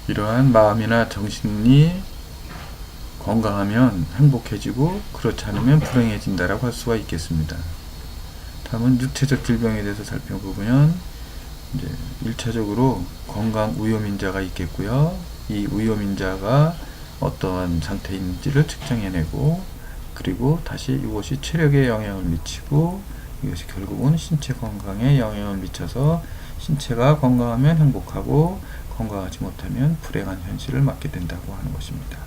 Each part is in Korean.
이러한 마음이나 정신이 건강하면 행복해지고 그렇지 않으면 불행해진다라고 할 수가 있겠습니다. 다음은 육체적 질병에 대해서 살펴보면 이제 1차적으로 건강 위험인자가 있겠고요. 이 위험인자가 어떠한 상태인지를 측정해내고 그리고 다시 이것이 체력에 영향을 미치고 이것이 결국은 신체 건강에 영향을 미쳐서 신체가 건강하면 행복하고 건강하지 못하면 불행한 현실을 맞게 된다고 하는 것입니다.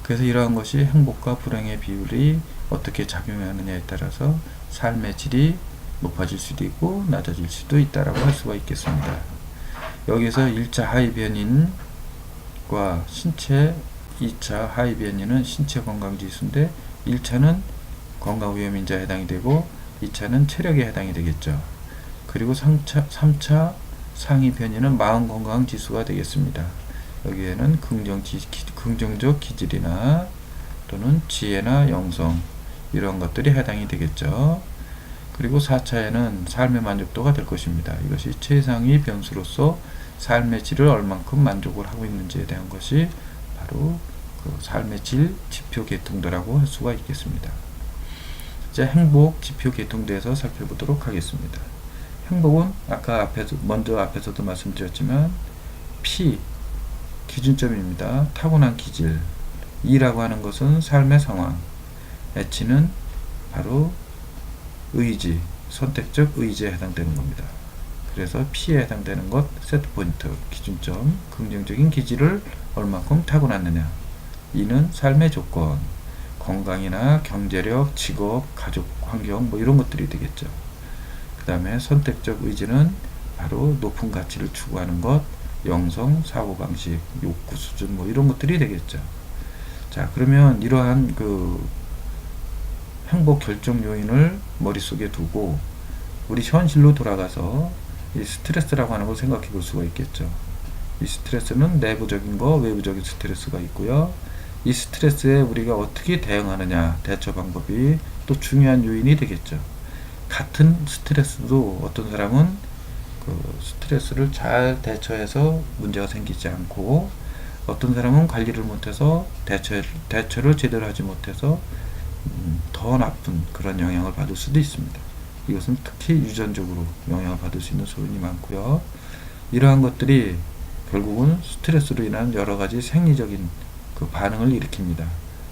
그래서 이러한 것이 행복과 불행의 비율이 어떻게 작용하느냐에 따라서 삶의 질이 높아질 수도 있고 낮아질 수도 있다라고 할 수가 있겠습니다. 여기서 1차 하위 변인과 신체 2차 하위 변인은 신체 건강 지수인데 1차는 건강 위험인자에 해당이 되고 2차는 체력에 해당이 되겠죠. 그리고 3차 상위 변인은 마음 건강 지수가 되겠습니다. 여기에는 긍정적 기질이나 또는 지혜나 영성 이런 것들이 해당이 되겠죠. 그리고 4차에는 삶의 만족도가 될 것입니다. 이것이 최상위 변수로서 삶의 질을 얼만큼 만족을 하고 있는지에 대한 것이 바로 그 삶의 질 지표 계통도라고 할 수가 있겠습니다. 이제 행복 지표 계통도에서 살펴보도록 하겠습니다. 행복은 아까 앞에서도 말씀드렸지만 P 기준점입니다. 타고난 기질. E라고 하는 것은 삶의 상황. H는 바로 의지, 선택적 의지에 해당되는 겁니다. 그래서 P에 해당되는 것, 세트포인트, 기준점, 긍정적인 기질을 얼만큼 타고났느냐. E는 삶의 조건, 건강이나 경제력, 직업, 가족, 환경 뭐 이런 것들이 되겠죠. 그 다음에 선택적 의지는 바로 높은 가치를 추구하는 것, 영성, 사고방식, 욕구 수준 뭐 이런 것들이 되겠죠. 자, 그러면 이러한 그 행복 결정 요인을 머릿속에 두고 우리 현실로 돌아가서 이 스트레스라고 하는 걸 생각해 볼 수가 있겠죠. 이 스트레스는 내부적인 거, 외부적인 스트레스가 있고요. 이 스트레스에 우리가 어떻게 대응하느냐, 대처 방법이 또 중요한 요인이 되겠죠. 같은 스트레스도 어떤 사람은 그 스트레스를 잘 대처해서 문제가 생기지 않고 어떤 사람은 관리를 못해서 대처를 제대로 하지 못해서 더 나쁜 그런 영향을 받을 수도 있습니다. 이것은 특히 유전적으로 영향을 받을 수 있는 소인이 많고요. 이러한 것들이 결국은 스트레스로 인한 여러 가지 생리적인 그 반응을 일으킵니다.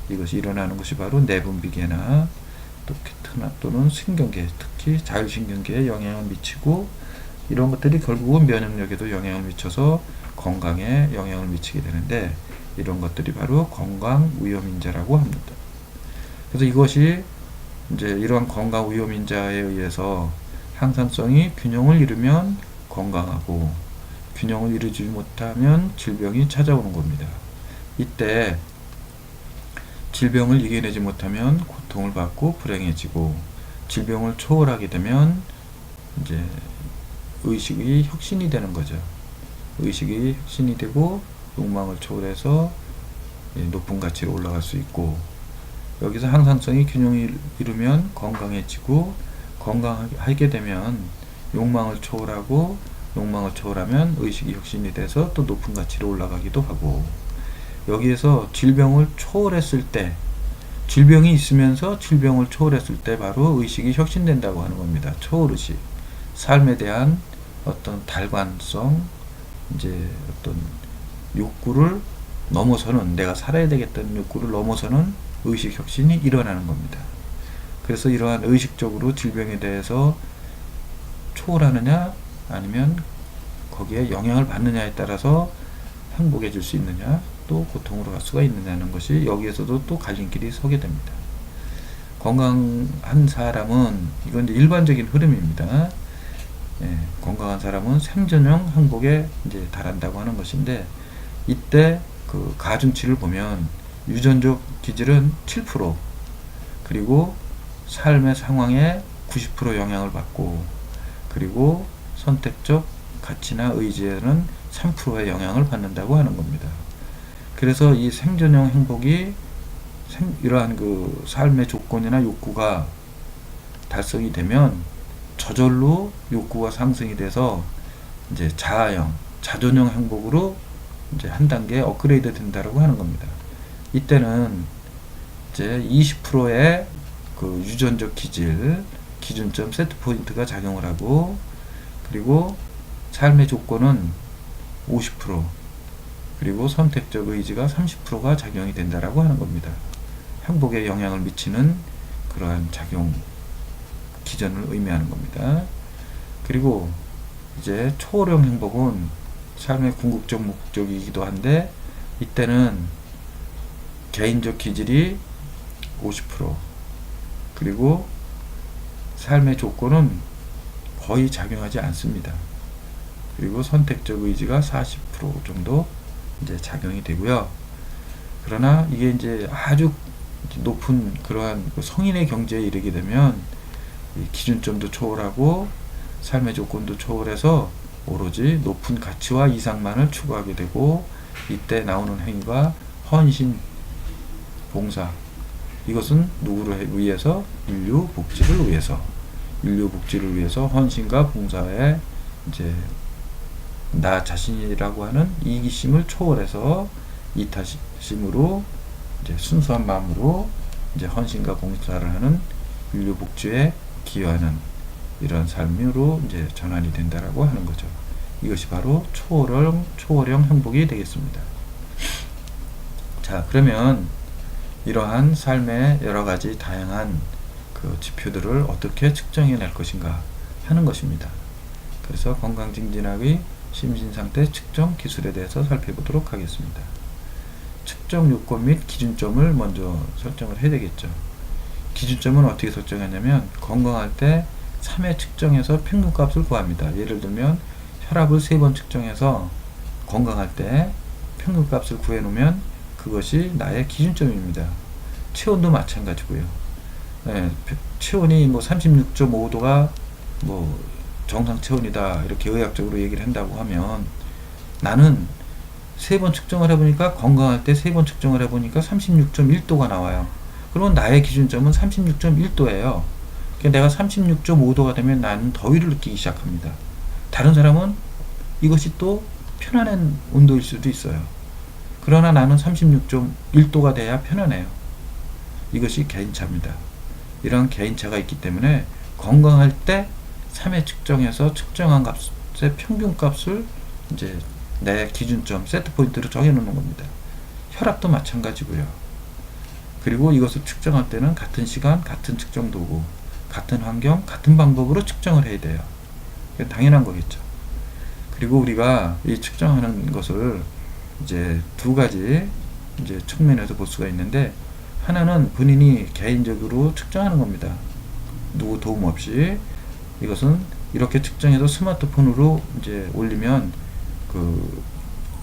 이것이 일어나는 것이 바로 내분비계나 또는 신경계, 특히 자율신경계에 영향을 미치고 이런 것들이 결국은 면역력에도 영향을 미쳐서 건강에 영향을 미치게 되는데 이런 것들이 바로 건강 위험인자라고 합니다. 그래서 이것이 이제 이러한 건강 위험인자에 의해서 항상성이 균형을 이루면 건강하고 균형을 이루지 못하면 질병이 찾아오는 겁니다. 이때 질병을 이겨내지 못하면 고통을 받고 불행해지고 질병을 초월하게 되면 이제 의식이 혁신이 되는 거죠. 의식이 혁신이 되고 욕망을 초월해서 높은 가치로 올라갈 수 있고 여기서 항상성이 균형을 이루면 건강해지고 건강하게 되면 욕망을 초월하고 욕망을 초월하면 의식이 혁신이 돼서 또 높은 가치로 올라가기도 하고 여기에서 질병을 초월했을 때 질병이 있으면서 질병을 초월했을 때 바로 의식이 혁신된다고 하는 겁니다. 초월의식. 삶에 대한 어떤 달관성, 이제 어떤 욕구를 넘어서는 내가 살아야 되겠다는 욕구를 넘어서는 의식 혁신이 일어나는 겁니다. 그래서 이러한 의식적으로 질병에 대해서 초월하느냐 아니면 거기에 영향을 받느냐에 따라서 행복해질 수 있느냐 또 고통으로 갈 수가 있느냐는 것이 여기에서도 또 갈림길이 서게 됩니다. 건강한 사람은 이건 이제 일반적인 흐름입니다. 건강한 사람은 생존형 행복에 이제 달한다고 하는 것인데 이때 그 가중치를 보면 유전적 기질은 7% 그리고 삶의 상황에 90% 영향을 받고 그리고 선택적 가치나 의지에는 3%의 영향을 받는다고 하는 겁니다. 그래서 이 생존형 행복이 이러한 그 삶의 조건이나 욕구가 달성이 되면 저절로 욕구가 상승이 돼서 이제 자아형, 자존형 행복으로 이제 한 단계 업그레이드 된다라고 하는 겁니다. 이때는 이제 20%의 그 유전적 기질, 기준점 세트 포인트가 작용을 하고, 그리고 삶의 조건은 50%, 그리고 선택적 의지가 30%가 작용이 된다라고 하는 겁니다. 행복에 영향을 미치는 그러한 작용 기전을 의미하는 겁니다. 그리고 이제 초월형 행복은 삶의 궁극적 목적이기도 한데, 이때는 개인적 기질이 50%, 그리고 삶의 조건은 거의 작용하지 않습니다. 그리고 선택적 의지가 40% 정도 이제 작용이 되고요. 그러나 이게 이제 아주 높은 그러한 성인의 경지에 이르게 되면 기준점도 초월하고 삶의 조건도 초월해서 오로지 높은 가치와 이상만을 추구하게 되고, 이때 나오는 행위가 헌신, 봉사, 이것은 누구를 위해서? 인류 복지를 위해서 헌신과 봉사에 이제 나 자신이라고 하는 이기심을 초월해서 이타심으로 이제 순수한 마음으로 이제 헌신과 봉사를 하는 인류 복지에 기여하는 이런 삶으로 이제 전환이 된다라고 하는 거죠. 이것이 바로 초월형 행복이 되겠습니다. 자, 그러면 이러한 삶의 여러 가지 다양한 그 지표들을 어떻게 측정해 낼 것인가 하는 것입니다. 그래서 건강증진학의 심신상태 측정 기술에 대해서 살펴보도록 하겠습니다. 측정 요건 및 기준점을 먼저 설정을 해야 되겠죠. 기준점은 어떻게 설정하냐면, 건강할 때 3회 측정해서 평균값을 구합니다. 예를 들면 혈압을 3번 측정해서 건강할 때 평균값을 구해 놓으면 그것이 나의 기준점입니다. 체온도 마찬가지고요. 네, 체온이 뭐 36.5도가 뭐 정상 체온이다 이렇게 의학적으로 얘기를 한다고 하면, 나는 3번 측정을 해보니까, 건강할 때 3번 측정을 해보니까 36.1도가 나와요. 그러면 나의 기준점은 36.1도예요. 그러니까 내가 36.5도가 되면 나는 더위를 느끼기 시작합니다. 다른 사람은 이것이 또 편안한 온도일 수도 있어요. 그러나 나는 36.1도가 돼야 편안해요. 이것이 개인차입니다. 이런 개인차가 있기 때문에 건강할 때 3회 측정해서 측정한 값의 평균값을 이제 내 기준점 세트 포인트로 정해놓는 겁니다. 혈압도 마찬가지고요. 그리고 이것을 측정할 때는 같은 시간, 같은 측정 도구, 같은 환경, 같은 방법으로 측정을 해야 돼요. 당연한 거겠죠. 그리고 우리가 이 측정하는 것을 이제 두 가지 이제 측면에서 볼 수가 있는데, 하나는 본인이 개인적으로 측정하는 겁니다. 누구 도움 없이. 이것은 이렇게 측정해서 스마트폰으로 이제 올리면 그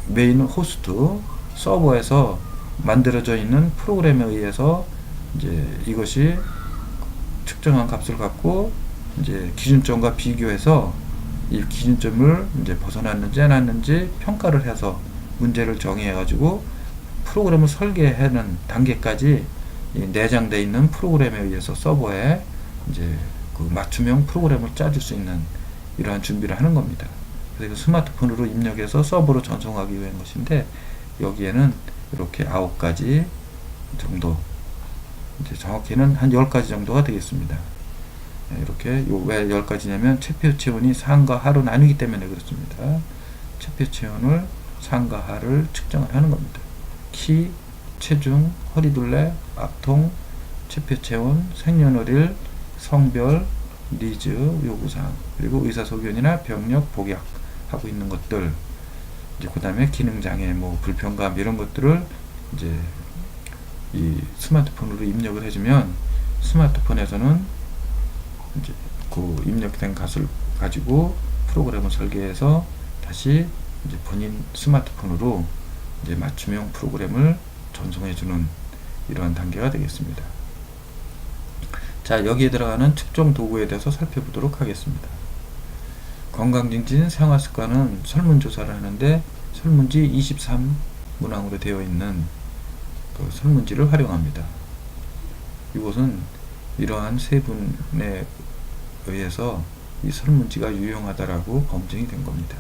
메인 호스트 서버에서 만들어져 있는 프로그램에 의해서 이제 이것이 측정한 값을 갖고 이제 기준점과 비교해서 이 기준점을 이제 벗어났는지 안 났는지 평가를 해서 문제를 정의해 가지고 프로그램을 설계하는 단계까지 내장되어 있는 프로그램에 의해서 서버에 이제 그 맞춤형 프로그램을 짜줄 수 있는 이러한 준비를 하는 겁니다. 그래서 스마트폰으로 입력해서 서버로 전송하기 위한 것인데, 여기에는 이렇게 9가지 정도, 이제 정확히는 한 10가지 정도가 되겠습니다. 이렇게 왜 10가지냐면 체표 체온이 상과 하로 나뉘기 때문에 그렇습니다. 체표 체온을 상과 하를 측정을 하는 겁니다. 키, 체중, 허리둘레, 앞통, 체표 체온, 생년월일, 성별, 니즈, 요구사항, 그리고 의사소견이나 병력, 복약하고 있는 것들, 이제 그 다음에 기능장애, 뭐 불편감 이런 것들을 이제 이 스마트폰으로 입력을 해주면, 스마트폰에서는 이제 그 입력된 값을 가지고 프로그램을 설계해서 다시 이제 본인 스마트폰으로 이제 맞춤형 프로그램을 전송해주는 이러한 단계가 되겠습니다. 자, 여기에 들어가는 측정 도구에 대해서 살펴보도록 하겠습니다. 건강증진 생활습관은 설문조사를 하는데, 설문지 23 문항으로 되어 있는 그 설문지를 활용합니다. 이것은 이러한 세 분에 의해서 이 설문지가 유용하다라고 검증이 된 겁니다.